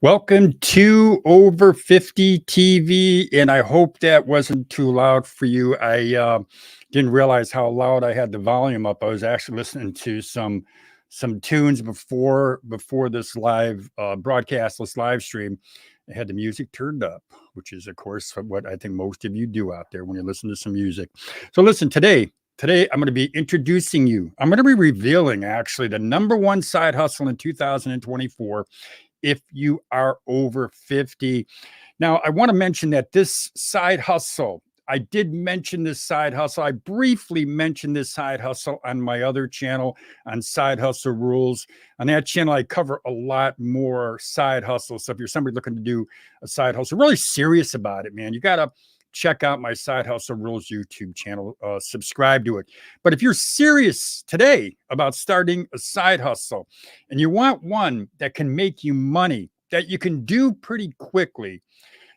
Welcome to Over 50 TV, and I hope that wasn't too loud for you. I didn't realize how loud I had the volume up. I was actually listening to some tunes before this live broadcast, this live stream. I had the music turned up, which is, of course, what I think most of you do out there when you listen to some music. So listen, today I'm going to be introducing you. I'm going to be revealing actually the number one side hustle in 2024 if you are over 50. Now, I want to mention that this side hustle, I did mention this side hustle. I briefly mentioned this side hustle on my other channel on Side Hustle Rules. On that channel, I cover a lot more side hustles. So if you're somebody looking to do a side hustle, really serious about it, man, you got to check out my Side Hustle Rules YouTube channel, subscribe to it. But if you're serious today about starting a side hustle and you want one that can make you money, that you can do pretty quickly,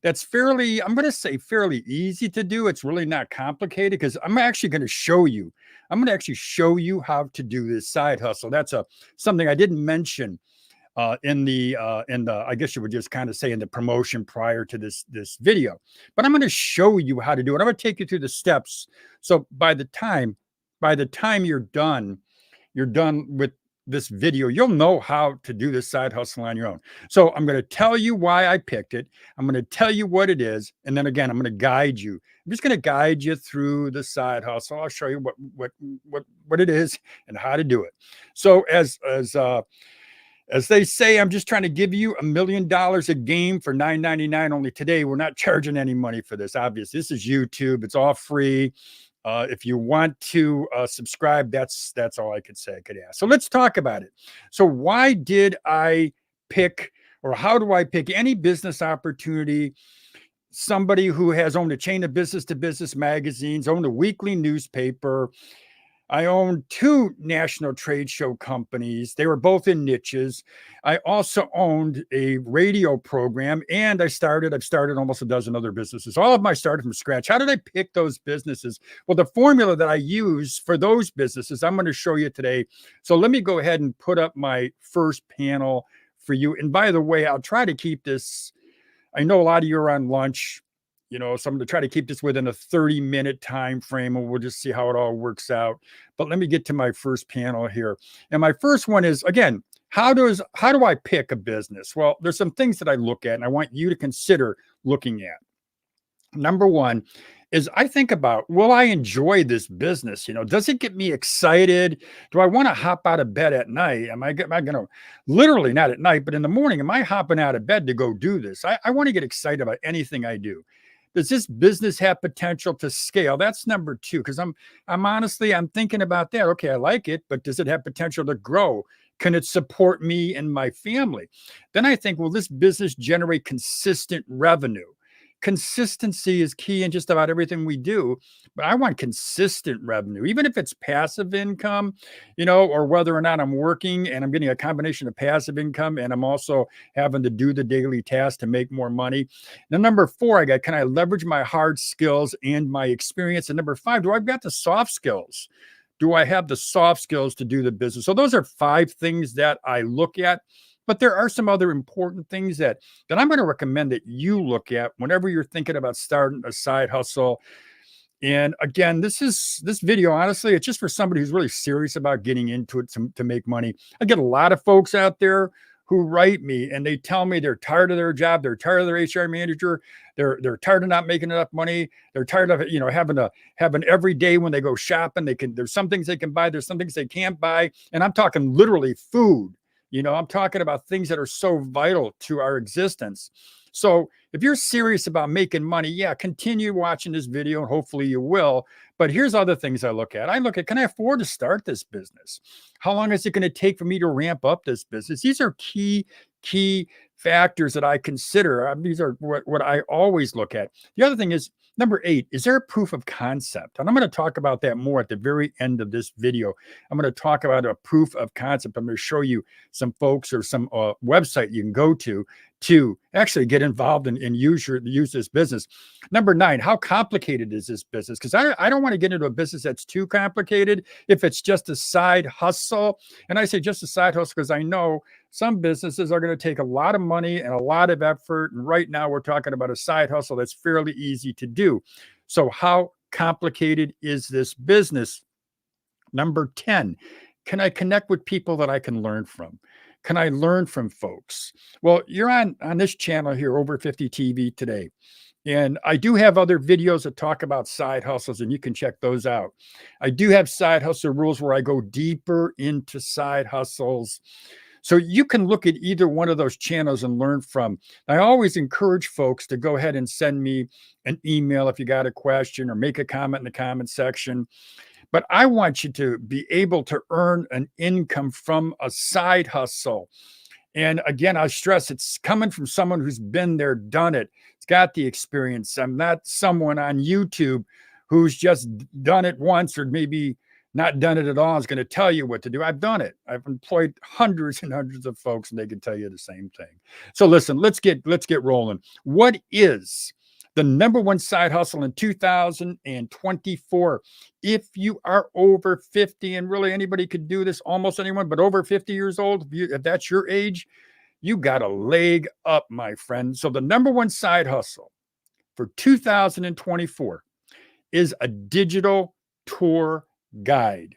that's fairly, I'm going to say fairly easy to do. It's really not complicated because I'm actually going to show you. I'm going to actually show you how to do this side hustle. That's something I didn't mention in the I guess you would just kind of say in the promotion prior to this video, but I'm going to show you how to do it. I'm going to take you through the steps. So by the time you're done with this video, you'll know how to do this side hustle on your own. So I'm going to tell you why I picked it. I'm going to tell you what it is, and then again, I'm going to guide you. I'm just going to guide you through the side hustle. I'll show you what it is and how to do it. So as they say, I'm just trying to give you $1 million a game for $9.99 only today. We're not charging any money for this. Obviously, this is YouTube. It's all free. If you want to subscribe, that's all I could say. I could ask. So let's talk about it. So why did I pick, or how do I pick any business opportunity? Somebody who has owned a chain of business-to-business magazines, owned a weekly newspaper. I owned 2 national trade show companies. They were both in niches. I also owned a radio program, and I've started almost a dozen other businesses. All of them I started from scratch. How did I pick those businesses? Well, the formula that I use for those businesses, I'm going to show you today. So let me go ahead and put up my first panel for you. And by the way, I'll try to keep this. I know a lot of you are on lunch. So I'm going to try to keep this within a 30-minute time frame, and we'll just see how it all works out. But let me get to my first panel here. And my first one is, again, how do I pick a business? Well, there's some things that I look at, and I want you to consider looking at. Number one is I think about, will I enjoy this business? Does it get me excited? Do I want to hop out of bed at night? Am I going to, literally not at night, but in the morning, am I hopping out of bed to go do this? I want to get excited about anything I do. Does this business have potential to scale? That's number 2, because I'm honestly, I'm thinking about that. Okay, I like it, but does it have potential to grow? Can it support me and my family? Then I think, will this business generate consistent revenue? Consistency is key in just about everything we do, but I want consistent revenue, even if it's passive income, or whether or not I'm working and I'm getting a combination of passive income and I'm also having to do the daily tasks to make more money. Then number 4, can I leverage my hard skills and my experience? And number 5, do I've got the soft skills? Do I have the soft skills to do the business? So those are 5 things that I look at. But there are some other important things that I'm going to recommend that you look at whenever you're thinking about starting a side hustle. And again, this video, honestly, it's just for somebody who's really serious about getting into it to make money. I get a lot of folks out there who write me and they tell me they're tired of their job. They're tired of their HR manager. They're tired of not making enough money. They're tired of having every day when they go shopping, there's some things they can buy. There's some things they can't buy. And I'm talking literally food. I'm talking about things that are so vital to our existence. So if you're serious about making money, yeah, continue watching this video and hopefully you will. But here's other things I look at. Can I afford to start this business? How long is it going to take for me to ramp up this business? These are key factors that I consider. These are what I always look at. The other thing is, number 8, is there a proof of concept? And I'm going to talk about that more at the very end of this video. I'm going to talk about a proof of concept. I'm going to show you some folks or some website you can go to actually get involved and use this business. Number 9, how complicated is this business? Because I don't want to get into a business that's too complicated if it's just a side hustle. And I say just a side hustle because I know some businesses are going to take a lot of money and a lot of effort. And right now we're talking about a side hustle that's fairly easy to do. So how complicated is this business? Number 10, can I connect with people that I can learn from? Can I learn from folks? Well, you're on this channel here, Over 50 TV today. And I do have other videos that talk about side hustles, and you can check those out. I do have side hustle rules where I go deeper into side hustles. So you can look at either one of those channels and learn from. I always encourage folks to go ahead and send me an email if you got a question or make a comment in the comment section. But I want you to be able to earn an income from a side hustle. And again, I stress it's coming from someone who's been there, done it. It's got the experience. I'm not someone on YouTube who's just done it once or maybe not done it at all is going to tell you what to do. I've done it. I've employed hundreds and hundreds of folks, and they can tell you the same thing. So listen, let's get rolling. What is the number one side hustle in 2024? If you are over 50, and really anybody could do this, almost anyone, but over 50 years old, if that's your age, you got a leg up, my friend. So the number one side hustle for 2024 is a digital tour guide.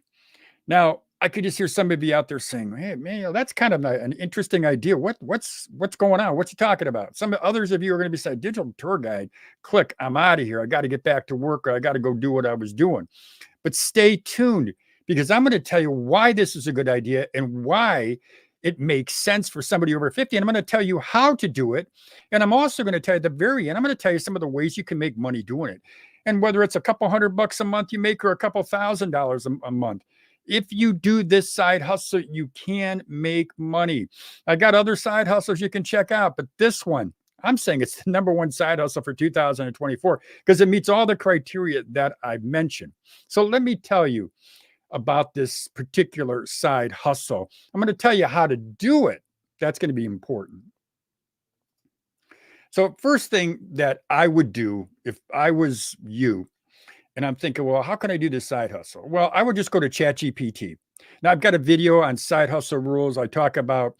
Now, I could just hear somebody out there saying, "Hey, man, that's kind of an interesting idea. What's going on? What's he talking about?" Some others of you are going to be saying, "Digital tour guide, click, I'm out of here. I got to get back to work, or I got to go do what I was doing." But stay tuned, because I'm going to tell you why this is a good idea and why it makes sense for somebody over 50. And I'm going to tell you how to do it. And I'm also going to tell you at the very end, I'm going to tell you some of the ways you can make money doing it. And whether it's a couple $100 a month you make or a couple $1,000 a month, if you do this side hustle, you can make money. I got other side hustles you can check out, but this one, I'm saying it's the number one side hustle for 2024 because it meets all the criteria that I've mentioned. So let me tell you about this particular side hustle. I'm going to tell you how to do it. That's going to be important. So first thing that I would do if I was you, and I'm thinking, well, how can I do this side hustle? Well, I would just go to ChatGPT. Now, I've got a video on side hustle rules. I talk about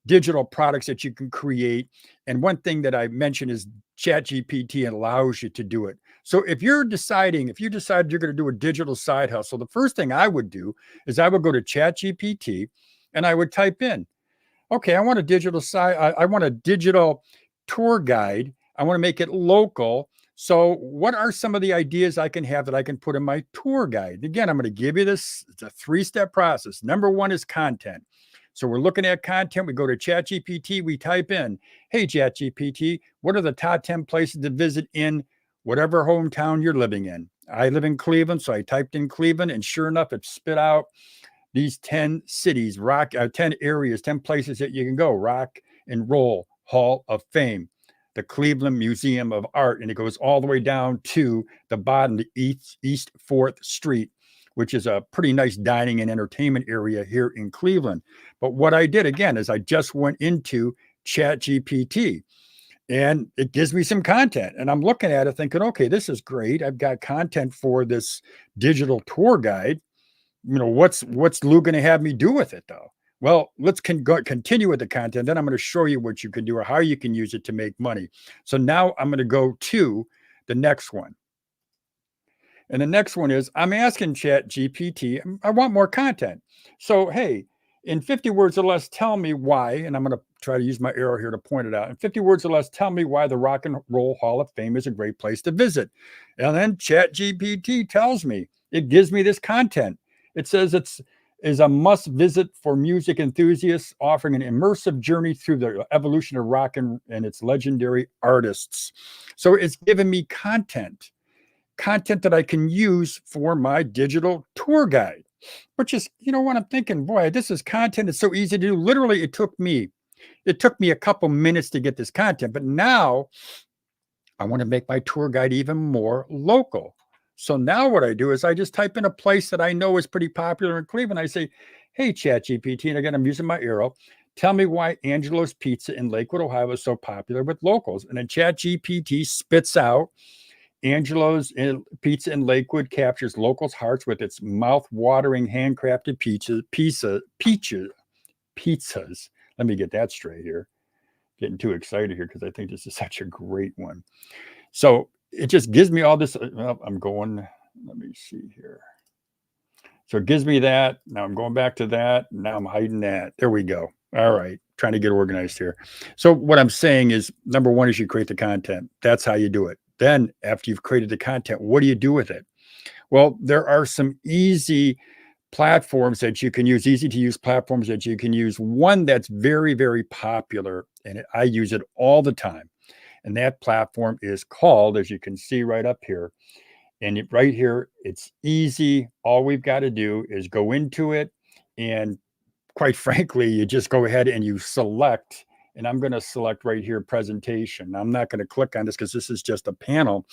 digital products that you can create. And one thing that I mentioned is ChatGPT allows you to do it. So if you decide you're going to do a digital side hustle, the first thing I would do is I would go to ChatGPT and I would type in, okay, I want a digital I want a digital tour guide. I want to make it local. So what are some of the ideas I can have that I can put in my tour guide? Again, I'm going to give you this. It's a 3-step process. Number one is content. So we're looking at content. We go to ChatGPT. We type in, hey, ChatGPT, what are the top 10 places to visit in whatever hometown you're living in? I live in Cleveland, so I typed in Cleveland, and sure enough, it spit out these 10 cities, 10 areas, 10 places that you can go. Rock and Roll Hall of Fame, the Cleveland Museum of Art, and it goes all the way down to the bottom, the East 4th Street, which is a pretty nice dining and entertainment area here in Cleveland. But what I did, again, is I just went into ChatGPT, and it gives me some content. And I'm looking at it thinking, okay, this is great. I've got content for this digital tour guide. What's Lou going to have me do with it, though? Well, let's continue with the content. Then I'm going to show you what you can do or how you can use it to make money. So now I'm going to go to the next one. And the next one is I'm asking ChatGPT, I want more content. So, hey, in 50 words or less, tell me why, and I'm going to try to use my arrow here to point it out. In 50 words or less, tell me why the Rock and Roll Hall of Fame is a great place to visit. And then ChatGPT tells me, it gives me this content. It says is a must visit for music enthusiasts, offering an immersive journey through the evolution of rock and its legendary artists. So it's given me content that I can use for my digital tour guide, which is, what I'm thinking, boy, this is content. It's so easy to do. Literally, it took me a couple minutes to get this content, but now I want to make my tour guide even more local. So now what I do is I just type in a place that I know is pretty popular in Cleveland. I say, hey, ChatGPT, and again, I'm using my arrow. Tell me why Angelo's Pizza in Lakewood, Ohio is so popular with locals. And then ChatGPT spits out Angelo's Pizza in Lakewood captures locals' hearts with its mouth-watering handcrafted pizzas. Let me get that straight here. getting too excited here because I think this is such a great one. So it just gives me all this. Well, I'm going, let me see here. So it gives me that. Now I'm going back to that. Now I'm hiding that. There we go. All right. Trying to get organized here. So what I'm saying is number one is you create the content. That's how you do it. Then after you've created the content, what do you do with it? Well, there are some easy platforms that you can use, easy to use platforms that you can use. One that's very, very popular, and I use it all the time. And that platform is called, as you can see right up here, and right here, it's easy. All we've got to do is go into it. And quite frankly, you just go ahead and you select, and I'm going to select right here, presentation. I'm not going to click on this because this is just a panel,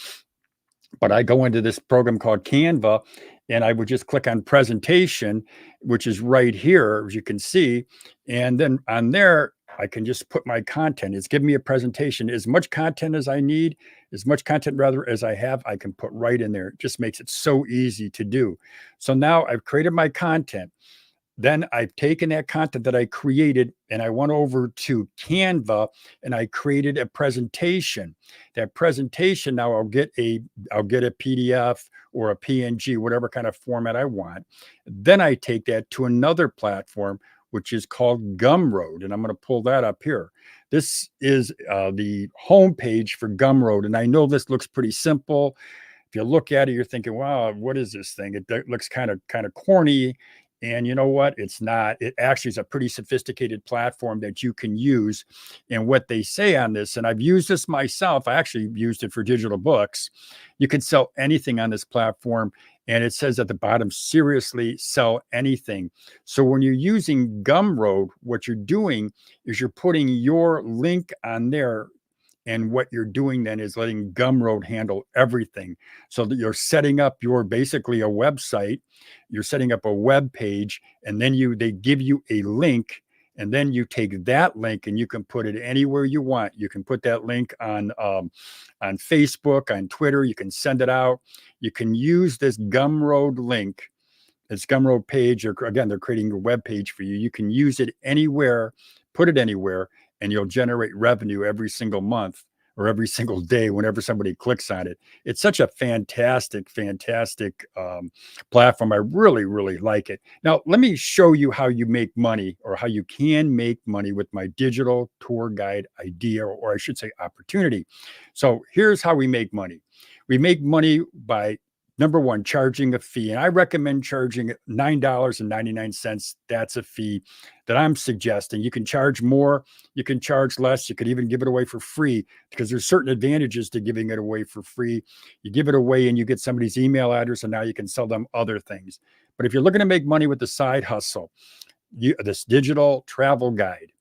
but I go into this program called Canva, and I would just click on presentation, which is right here, as you can see. And then on there, I can just put my content. It's giving me a presentation. As much content as I need, as much content rather as I have, I can put right in there. It just makes it so easy to do. So now I've created my content. Then I've taken that content that I created and I went over to Canva and I created a presentation. That presentation now I'll get a PDF or a PNG, whatever kind of format I want. Then I take that to another platform, which is called Gumroad, and I'm going to pull that up here. This is the homepage for Gumroad, and I know this looks pretty simple. If you look at it, you're thinking, wow, what is this thing? It looks kind of corny. And you know what? It's not. It actually is a pretty sophisticated platform that you can use. And what they say on this, and I've used this myself, I actually used it for digital books. You can sell anything on this platform. And it says at the bottom, seriously sell anything. So when you're using Gumroad, what you're doing is you're putting your link on there. And what you're doing then is letting Gumroad handle everything, so that you're setting up your basically a website, you're setting up a web page, and then they give you a link, and then you take that link and you can put it anywhere you want. You can put that link on Facebook, on Twitter. You can send it out. You can use this Gumroad link. It's Gumroad page, or again, they're creating a web page for you. You can use it anywhere, put it anywhere, and you'll generate revenue every single month or every single day whenever somebody clicks on it. It's such a fantastic, fantastic platform. I really, really like it. Now, let me show you how you make money, or how you can make money with my digital tour guide idea, or I should say opportunity. So here's how we make money. We make money by, number one, charging a fee. And I recommend charging $9.99. That's a fee that I'm suggesting. You can charge more, you can charge less, you could even give it away for free, because there's certain advantages to giving it away for free. You give it away and you get somebody's email address, and now you can sell them other things. But if you're looking to make money with the side hustle, this digital travel guide,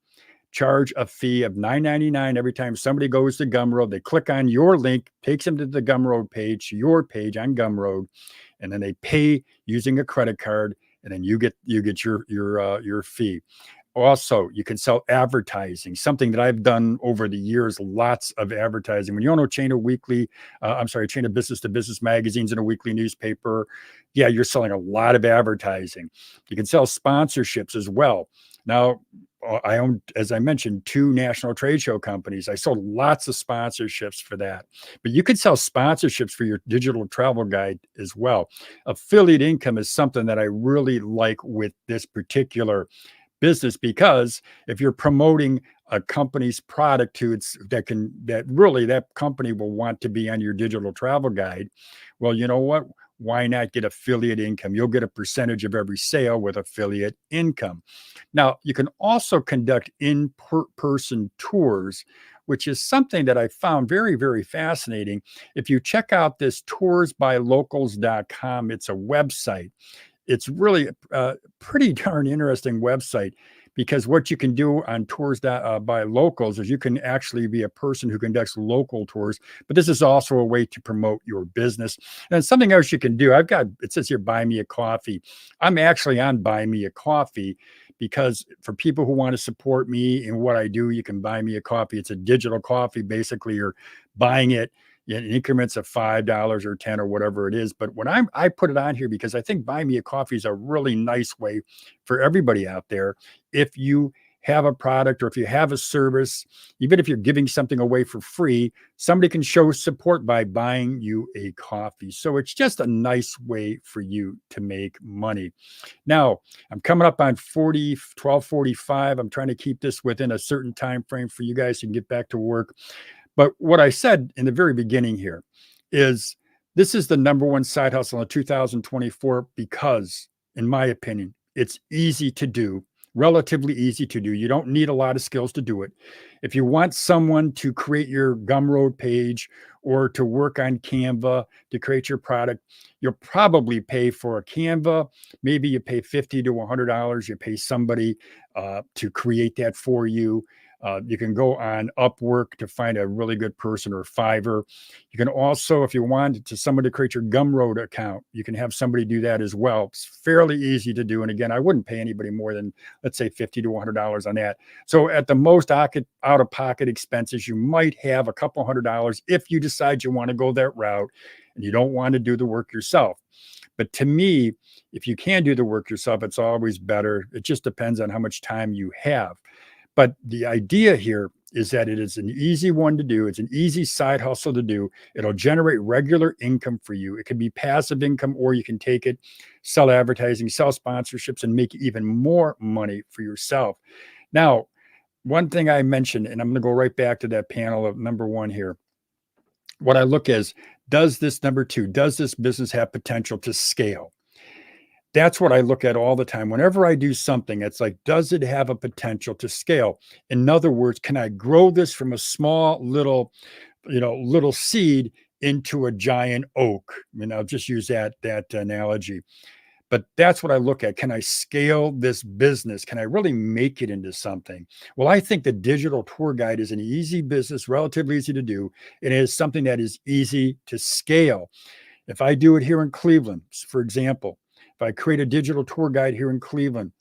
charge a fee of $9.99 every time somebody goes to Gumroad. They click on your link, takes them to the Gumroad page, your page on Gumroad, and then they pay using a credit card, and then you get your fee. Also, you can sell advertising, something that I've done over the years, lots of advertising. When you own a chain of chain of business to business magazines and a weekly newspaper, yeah, you're selling a lot of advertising. You can sell sponsorships as well. Now, I own, as I mentioned, 2 national trade show companies. I sold lots of sponsorships for that. But you could sell sponsorships for your digital travel guide as well. Affiliate income is something that I really like with this particular business, because if you're promoting a company's product to that company will want to be on your digital travel guide, well, you know what? Why not get affiliate income? You'll get a percentage of every sale with affiliate income. Now, you can also conduct in-person tours, which is something that I found very, very fascinating. If you check out this toursbylocals.com, it's a website. It's really a pretty darn interesting website, because what you can do on tours by locals is you can actually be a person who conducts local tours, but this is also a way to promote your business. And something else you can do, it says here, buy me a coffee. I'm actually on Buy Me a Coffee, because for people who want to support me and what I do, you can buy me a coffee. It's a digital coffee. Basically, you're buying it in increments of $5 or 10 or whatever it is. But when I put it on here because I think Buy Me a Coffee is a really nice way for everybody out there. If you have a product or if you have a service, even if you're giving something away for free, somebody can show support by buying you a coffee. So it's just a nice way for you to make money. Now, I'm coming up on 12:45. I'm trying to keep this within a certain time frame for you guys to get back to work. But what I said in the very beginning here is this is the number one side hustle in 2024 because, in my opinion, it's easy to do, relatively easy to do. You don't need a lot of skills to do it. If you want someone to create your Gumroad page or to work on Canva to create your product, you'll probably pay for a Canva. Maybe you pay $50 to $100. You pay somebody to create that for you. You can go on Upwork to find a really good person or Fiverr. You can also, if you want to someone to create your Gumroad account, you can have somebody do that as well. It's fairly easy to do. And again, I wouldn't pay anybody more than, let's say, $50 to $100 on that. So at the most out-of-pocket expenses, you might have a couple $100 if you decide you want to go that route and you don't want to do the work yourself. But to me, if you can do the work yourself, it's always better. It just depends on how much time you have. But the idea here is that it is an easy one to do. It's an easy side hustle to do. It'll generate regular income for you. It can be passive income, or you can take it, sell advertising, sell sponsorships, and make even more money for yourself. Now, one thing I mentioned, and I'm going to go right back to that panel of number one here. What I look is, does this number two, does this business have potential to scale? That's what I look at all the time. Whenever I do something, it's like, does it have a potential to scale? In other words, can I grow this from a small little seed into a giant oak? I mean, I'll just use that analogy. But that's what I look at. Can I scale this business? Can I really make it into something? Well, I think the digital tour guide is an easy business, relatively easy to do. It is something that is easy to scale. If I do it here in Cleveland, for example, if I create a digital tour guide here in Cleveland,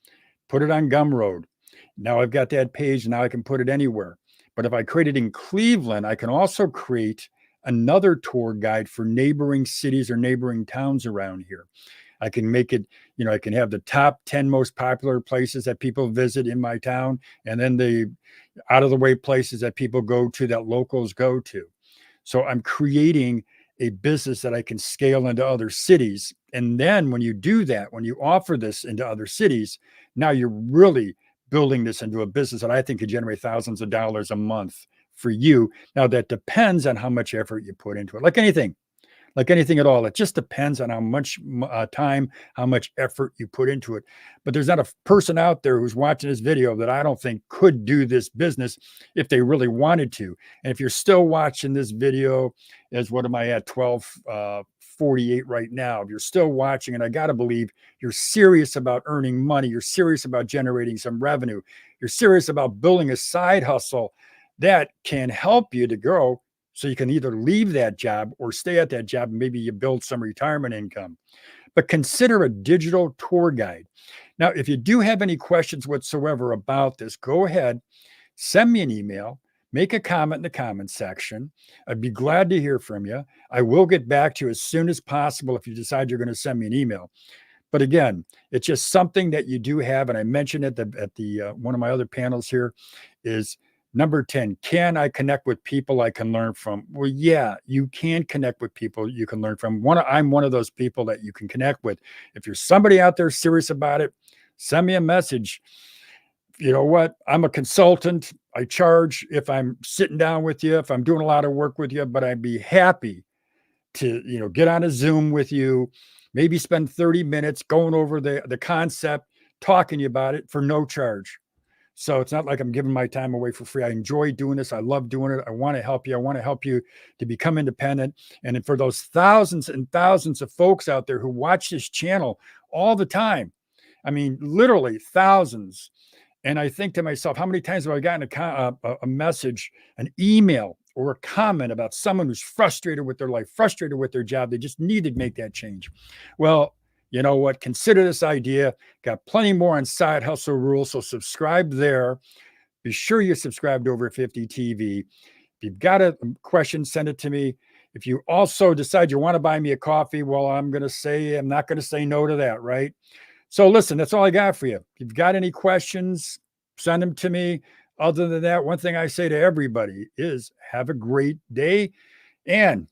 put it on Gumroad, now I've got that page, now I can put it anywhere. But if I create it in Cleveland, I can also create another tour guide for neighboring cities or neighboring towns around here. I can make it, I can have the top 10 most popular places that people visit in my town, and then the out of the way places that people go to, that locals go to. So I'm creating a business that I can scale into other cities. And then when you do that, when you offer this into other cities, now you're really building this into a business that I think could generate thousands of dollars a month for you. Now that depends on how much effort you put into it. Like anything at all. It just depends on how much time, how much effort you put into it. But there's not a person out there who's watching this video that I don't think could do this business if they really wanted to. And if you're still watching this video, as what am I at, 12:48 right now. If you're still watching, and I got to believe you're serious about earning money, you're serious about generating some revenue, you're serious about building a side hustle that can help you to grow. So you can either leave that job or stay at that job, and maybe you build some retirement income. But consider a digital tour guide. Now, if you do have any questions whatsoever about this, go ahead, send me an email, make a comment in the comment section. I'd be glad to hear from you. I will get back to you as soon as possible if you decide you're going to send me an email. But again, it's just something that you do have, and I mentioned at the one of my other panels here is number 10, can I connect with people I can learn from? Well, yeah, you can connect with people you can learn from. I'm one of those people that you can connect with. If you're somebody out there serious about it, send me a message. You know what? I'm a consultant. I charge if I'm sitting down with you, if I'm doing a lot of work with you, but I'd be happy to, get on a Zoom with you, maybe spend 30 minutes going over the concept, talking to you about it for no charge. So it's not like I'm giving my time away for free. I enjoy doing this. I love doing it. I want to help you. I want to help you to become independent. And for those thousands and thousands of folks out there who watch this channel all the time, I mean, literally thousands. And I think to myself, how many times have I gotten a message, an email, or a comment about someone who's frustrated with their life, frustrated with their job? They just need to make that change. Well, you know what? Consider this idea. Got plenty more on Side Hustle Rules, so subscribe there. Be sure you subscribe to Over 50 TV. If you've got a question, send it to me. If you also decide you want to buy me a coffee, well, I'm not going to say no to that, right? So listen, that's all I got for you. If you've got any questions, send them to me. Other than that, one thing I say to everybody is have a great day. And